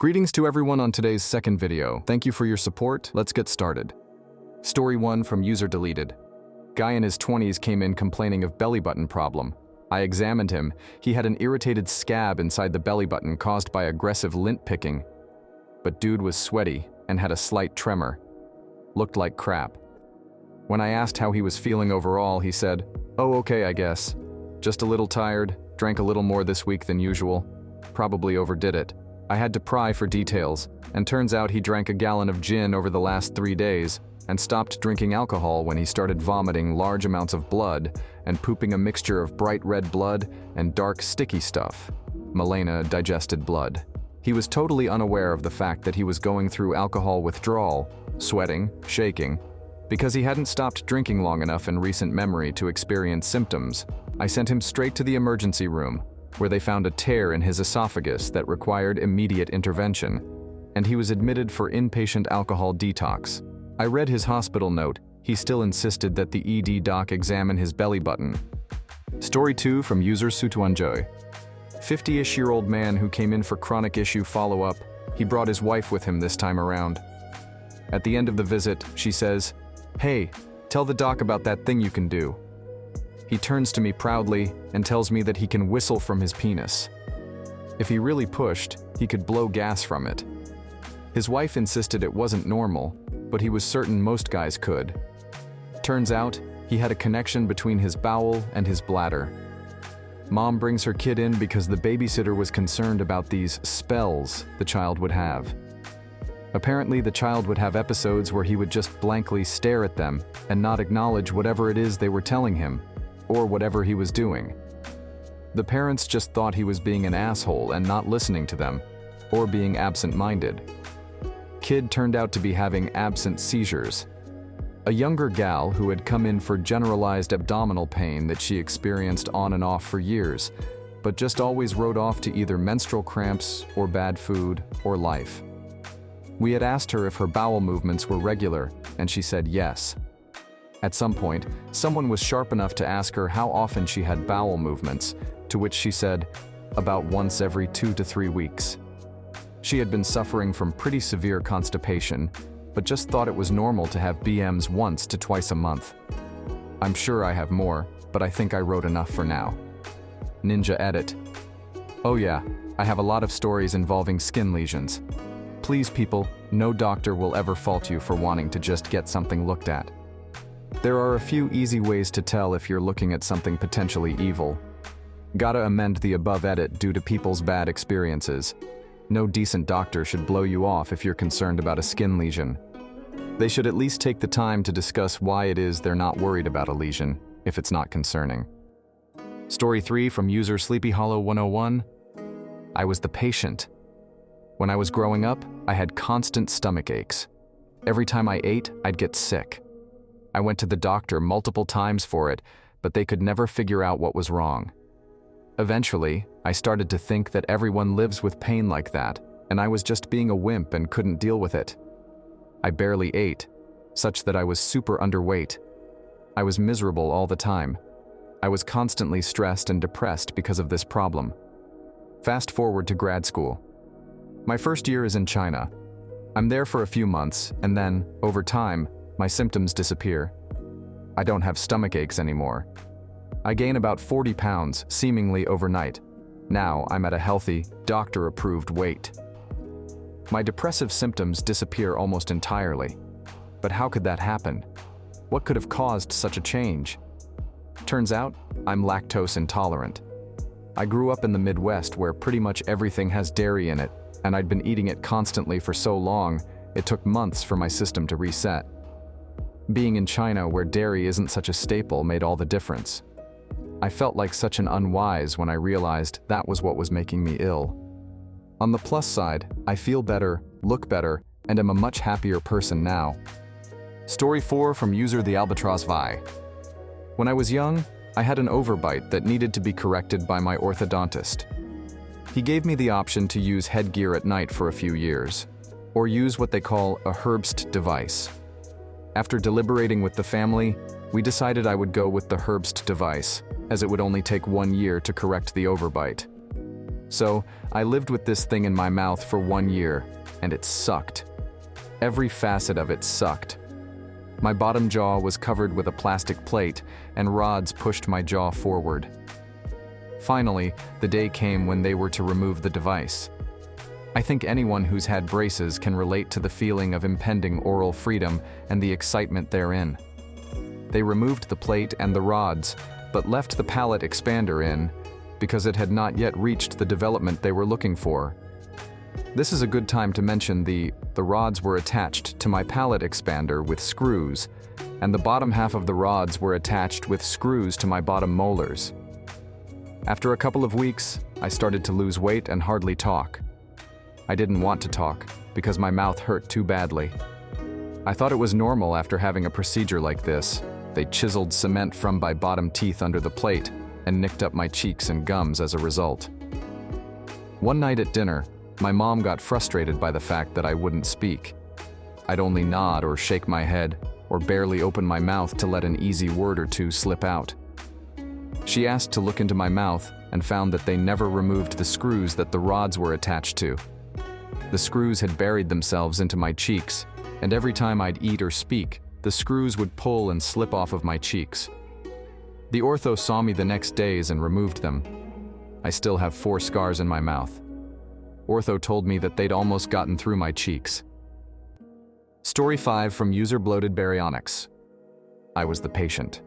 Greetings to everyone on today's second video. Thank you for your support. Let's get started. Story 1 from user deleted. Guy in his 20s came in complaining of belly button problem. I examined him. He had an irritated scab inside the belly button caused by aggressive lint picking. But dude was sweaty and had a slight tremor. Looked like crap. When I asked how he was feeling overall, he said, "Oh, okay, I guess. Just a little tired, drank a little more this week than usual. Probably overdid it." I had to pry for details, and turns out he drank a gallon of gin over the last 3 days and stopped drinking alcohol when he started vomiting large amounts of blood and pooping a mixture of bright red blood and dark sticky stuff, melena digested blood. He was totally unaware of the fact that he was going through alcohol withdrawal, sweating, shaking, because he hadn't stopped drinking long enough in recent memory to experience symptoms. I sent him straight to the emergency room, where they found a tear in his esophagus that required immediate intervention, and he was admitted for inpatient alcohol detox. I read his hospital note. He still insisted that the ED doc examine his belly button. Story 2 from user Sutuanjoy. 50-ish-year-old man who came in for chronic issue follow-up. He brought his wife with him this time around. At the end of the visit, she says, "Hey, tell the doc about that thing you can do." He turns to me proudly and tells me that he can whistle from his penis. If he really pushed, he could blow gas from it. His wife insisted it wasn't normal, but he was certain most guys could. Turns out, he had a connection between his bowel and his bladder. Mom brings her kid in because the babysitter was concerned about these spells the child would have. Apparently, the child would have episodes where he would just blankly stare at them and not acknowledge whatever it is they were telling him, or whatever he was doing. The parents just thought he was being an asshole and not listening to them, or being absent-minded. Kid turned out to be having absent seizures. A younger gal who had come in for generalized abdominal pain that she experienced on and off for years, but just always wrote off to either menstrual cramps or bad food or life. We had asked her if her bowel movements were regular, and she said yes. At some point, someone was sharp enough to ask her how often she had bowel movements, to which she said, about once every 2 to 3 weeks. She had been suffering from pretty severe constipation, but just thought it was normal to have BMs once to twice a month. I'm sure I have more, but I think I wrote enough for now. Ninja edit. Oh yeah, I have a lot of stories involving skin lesions. Please people, no doctor will ever fault you for wanting to just get something looked at. There are a few easy ways to tell if you're looking at something potentially evil. Gotta amend the above edit due to people's bad experiences. No decent doctor should blow you off if you're concerned about a skin lesion. They should at least take the time to discuss why it is they're not worried about a lesion, if it's not concerning. Story 3 from user Sleepy Hollow 101. I was the patient. When I was growing up, I had constant stomach aches. Every time I ate, I'd get sick. I went to the doctor multiple times for it, but they could never figure out what was wrong. Eventually, I started to think that everyone lives with pain like that, and I was just being a wimp and couldn't deal with it. I barely ate, such that I was super underweight. I was miserable all the time. I was constantly stressed and depressed because of this problem. Fast forward to grad school. My first year is in China. I'm there for a few months, and then, over time, my symptoms disappear. I don't have stomach aches anymore. I gain about 40 pounds, seemingly overnight. Now I'm at a healthy, doctor-approved weight. My depressive symptoms disappear almost entirely. But how could that happen? What could have caused such a change? Turns out, I'm lactose intolerant. I grew up in the Midwest where pretty much everything has dairy in it, and I'd been eating it constantly for so long, it took months for my system to reset. Being in China where dairy isn't such a staple made all the difference. I felt like such an unwise when I realized that was what was making me ill. On the plus side, I feel better, look better, and am a much happier person now. Story 4 from user The Albatross Vi. When I was young, I had an overbite that needed to be corrected by my orthodontist. He gave me the option to use headgear at night for a few years, or use what they call a Herbst device. After deliberating with the family, we decided I would go with the Herbst device, as it would only take 1 year to correct the overbite. So, I lived with this thing in my mouth for 1 year, and it sucked. Every facet of it sucked. My bottom jaw was covered with a plastic plate, and rods pushed my jaw forward. Finally, the day came when they were to remove the device. I think anyone who's had braces can relate to the feeling of impending oral freedom and the excitement therein. They removed the plate and the rods, but left the palate expander in because it had not yet reached the development they were looking for. This is a good time to mention the rods were attached to my palate expander with screws, and the bottom half of the rods were attached with screws to my bottom molars. After a couple of weeks, I started to lose weight and hardly talk. I didn't want to talk because my mouth hurt too badly. I thought it was normal after having a procedure like this. They chiseled cement from my bottom teeth under the plate and nicked up my cheeks and gums as a result. One night at dinner, my mom got frustrated by the fact that I wouldn't speak. I'd only nod or shake my head or barely open my mouth to let an easy word or two slip out. She asked to look into my mouth and found that they never removed the screws that the rods were attached to. The screws had buried themselves into my cheeks, and every time I'd eat or speak, the screws would pull and slip off of my cheeks. The ortho saw me the next days and removed them. I still have 4 scars in my mouth. Ortho told me that they'd almost gotten through my cheeks. Story 5 from user Bloated Baryonyx. I was the patient.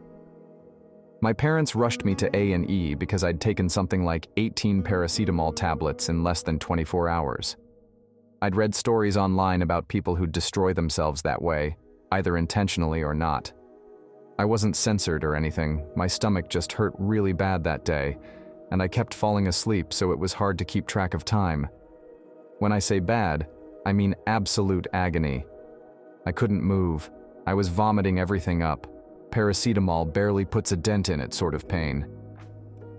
My parents rushed me to A&E because I'd taken something like 18 paracetamol tablets in less than 24 hours. I'd read stories online about people who'd destroy themselves that way, either intentionally or not. I wasn't censored or anything, my stomach just hurt really bad that day, and I kept falling asleep so it was hard to keep track of time. When I say bad, I mean absolute agony. I couldn't move. I was vomiting everything up. Paracetamol barely puts a dent in it sort of pain.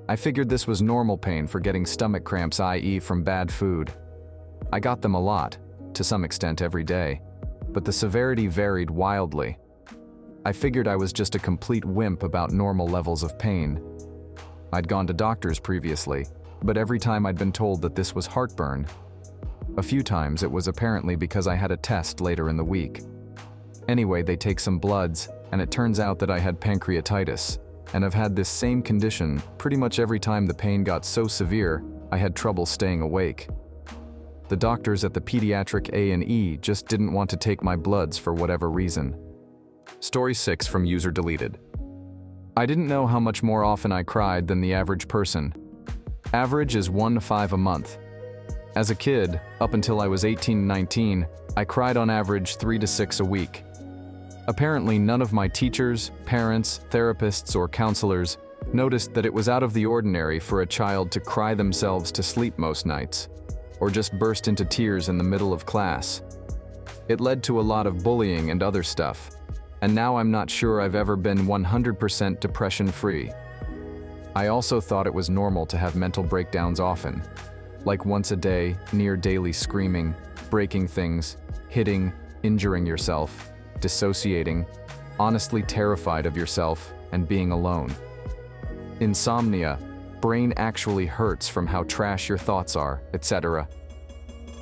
I figured this was normal pain for getting stomach cramps, i.e. from bad food. I got them a lot, to some extent every day, but the severity varied wildly. I figured I was just a complete wimp about normal levels of pain. I'd gone to doctors previously, but every time I'd been told that this was heartburn. A few times it was apparently because I had a test later in the week. Anyway, they take some bloods, and it turns out that I had pancreatitis, and have had this same condition pretty much every time the pain got so severe I had trouble staying awake. The doctors at the pediatric A&E just didn't want to take my bloods for whatever reason. Story 6 from user Deleted. I didn't know how much more often I cried than the average person. Average is 1 to 5 a month. As a kid, up until I was 18-19, I cried on average 3 to 6 a week. Apparently, none of my teachers, parents, therapists, or counselors noticed that it was out of the ordinary for a child to cry themselves to sleep most nights, or just burst into tears in the middle of class. It led to a lot of bullying and other stuff, and now I'm not sure I've ever been 100% depression-free. I also thought it was normal to have mental breakdowns often, like once a day, near daily screaming, breaking things, hitting, injuring yourself, dissociating, honestly terrified of yourself, and being alone. Insomnia, brain actually hurts from how trash your thoughts are, etc.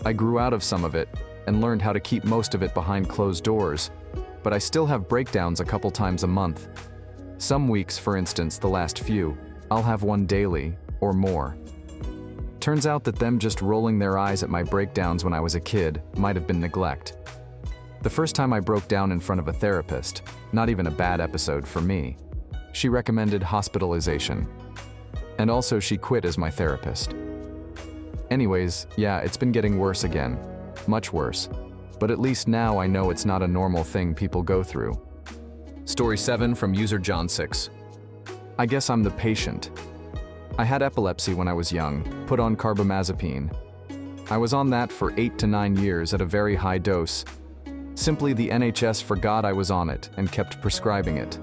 I grew out of some of it and learned how to keep most of it behind closed doors, but I still have breakdowns a couple times a month. Some weeks, for instance, the last few, I'll have one daily or more. Turns out that them just rolling their eyes at my breakdowns when I was a kid might have been neglect. The first time I broke down in front of a therapist, not even a bad episode for me, she recommended hospitalization. And also she quit as my therapist. Anyways, yeah, it's been getting worse again. Much worse. But at least now I know it's not a normal thing people go through. Story 7 from user John6. I guess I'm the patient. I had epilepsy when I was young, put on carbamazepine. I was on that for 8 to 9 years at a very high dose. Simply the NHS forgot I was on it and kept prescribing it.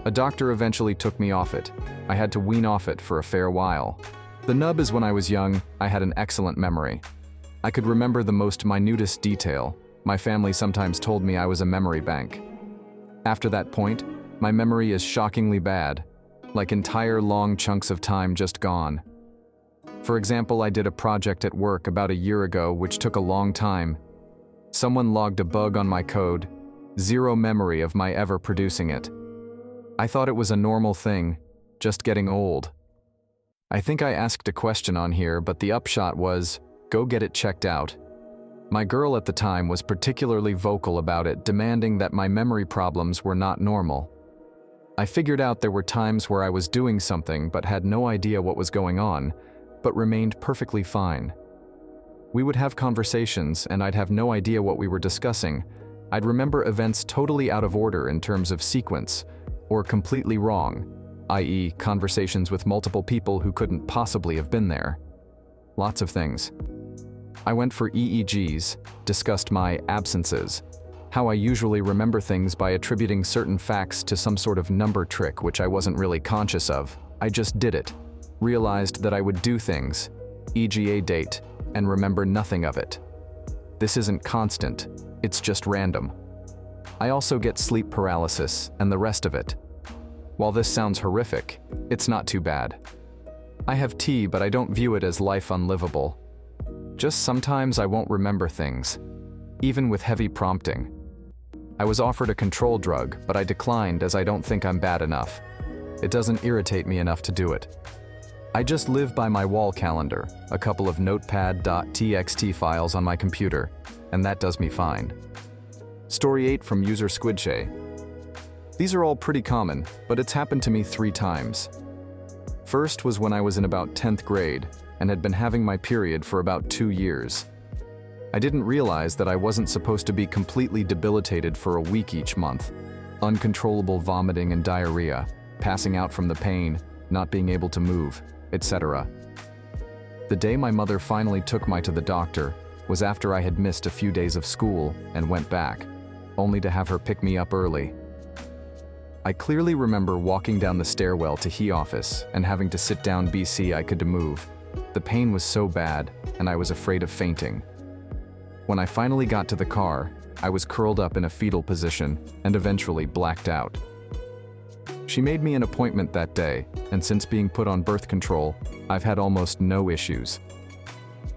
A doctor eventually took me off it. I had to wean off it for a fair while. The nub is when I was young, I had an excellent memory. I could remember the most minutest detail. My family sometimes told me I was a memory bank. After that point, my memory is shockingly bad, like entire long chunks of time just gone. For example, I did a project at work about a year ago which took a long time. Someone logged a bug on my code, zero memory of my ever producing it. I thought it was a normal thing, just getting old. I think I asked a question on here, but the upshot was, go get it checked out. My girl at the time was particularly vocal about it, demanding that my memory problems were not normal. I figured out there were times where I was doing something but had no idea what was going on, but remained perfectly fine. We would have conversations and I'd have no idea what we were discussing. I'd remember events totally out of order in terms of sequence, or completely wrong, i.e., conversations with multiple people who couldn't possibly have been there. Lots of things. I went for EEGs, discussed my absences, how I usually remember things by attributing certain facts to some sort of number trick which I wasn't really conscious of. I just did it. Realized that I would do things, EGA date, and remember nothing of it. This isn't constant, it's just random. I also get sleep paralysis and the rest of it. While this sounds horrific, it's not too bad. I have tea, but I don't view it as life unlivable. Just sometimes I won't remember things, even with heavy prompting. I was offered a control drug, but I declined as I don't think I'm bad enough. It doesn't irritate me enough to do it. I just live by my wall calendar, a couple of notepad.txt files on my computer, and that does me fine. Story 8 from user Squidshay. These are all pretty common, but it's happened to me 3 times. First was when I was in about 10th grade and had been having my period for about 2 years. I didn't realize that I wasn't supposed to be completely debilitated for a week each month. Uncontrollable vomiting and diarrhea, passing out from the pain, not being able to move, etc. The day my mother finally took me to the doctor was after I had missed a few days of school and went back, only to have her pick me up early. I clearly remember walking down the stairwell to HE office and having to sit down BC I could move. The pain was so bad, and I was afraid of fainting. When I finally got to the car, I was curled up in a fetal position and eventually blacked out. She made me an appointment that day, and since being put on birth control, I've had almost no issues.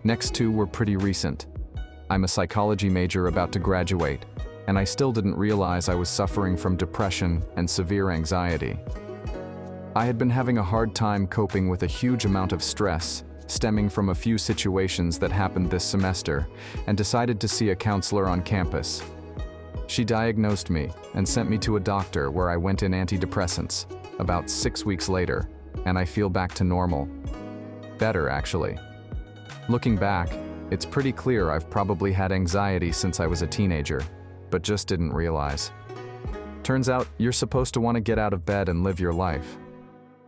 Next 2 were pretty recent. I'm a psychology major about to graduate, and I still didn't realize I was suffering from depression and severe anxiety. I had been having a hard time coping with a huge amount of stress stemming from a few situations that happened this semester, and decided to see a counselor on campus. She diagnosed me and sent me to a doctor where I went in antidepressants. About 6 weeks later, and I feel back to normal. Better, actually. Looking back, it's pretty clear I've probably had anxiety since I was a teenager, but just didn't realize. Turns out, you're supposed to want to get out of bed and live your life.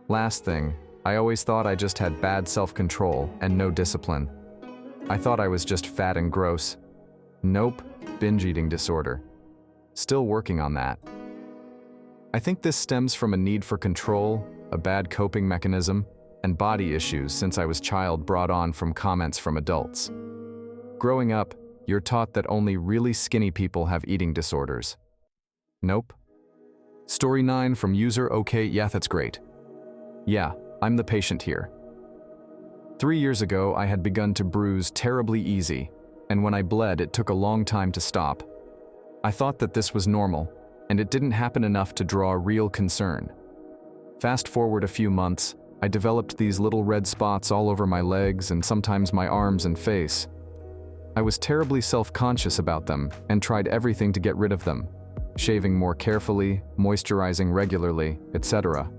Last thing, I always thought I just had bad self-control and no discipline. I thought I was just fat and gross. Nope, binge eating disorder. Still working on that. I think this stems from a need for control, a bad coping mechanism, and body issues since I was child brought on from comments from adults. Growing up, you're taught that only really skinny people have eating disorders. Nope. Story 9 from user OK, yeah, that's great. Yeah, I'm the patient here. 3 years ago, I had begun to bruise terribly easy, and when I bled, it took a long time to stop. I thought that this was normal, and it didn't happen enough to draw real concern. Fast forward a few months, I developed these little red spots all over my legs and sometimes my arms and face. I was terribly self-conscious about them and tried everything to get rid of them, shaving more carefully, moisturizing regularly, etc.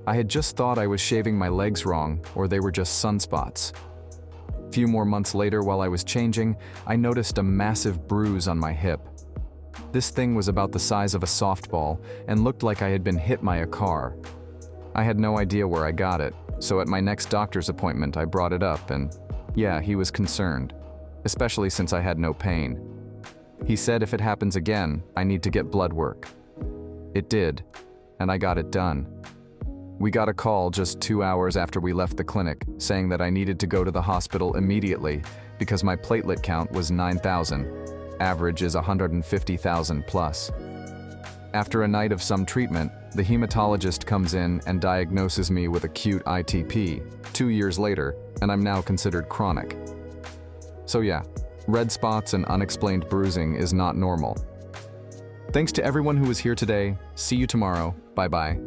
I had just thought I was shaving my legs wrong, or they were just sunspots. A few more months later, while I was changing, I noticed a massive bruise on my hip. This thing was about the size of a softball and looked like I had been hit by a car. I had no idea where I got it, so at my next doctor's appointment I brought it up and, yeah, he was concerned, especially since I had no pain. He said if it happens again, I need to get blood work. It did, and I got it done. We got a call just 2 hours after we left the clinic saying that I needed to go to the hospital immediately because my platelet count was 9,000. Average is 150,000 plus. After a night of some treatment, the hematologist comes in and diagnoses me with acute ITP 2 years later, and I'm now considered chronic. So yeah, red spots and unexplained bruising is not normal. Thanks to everyone who was here today. See you tomorrow. Bye-bye.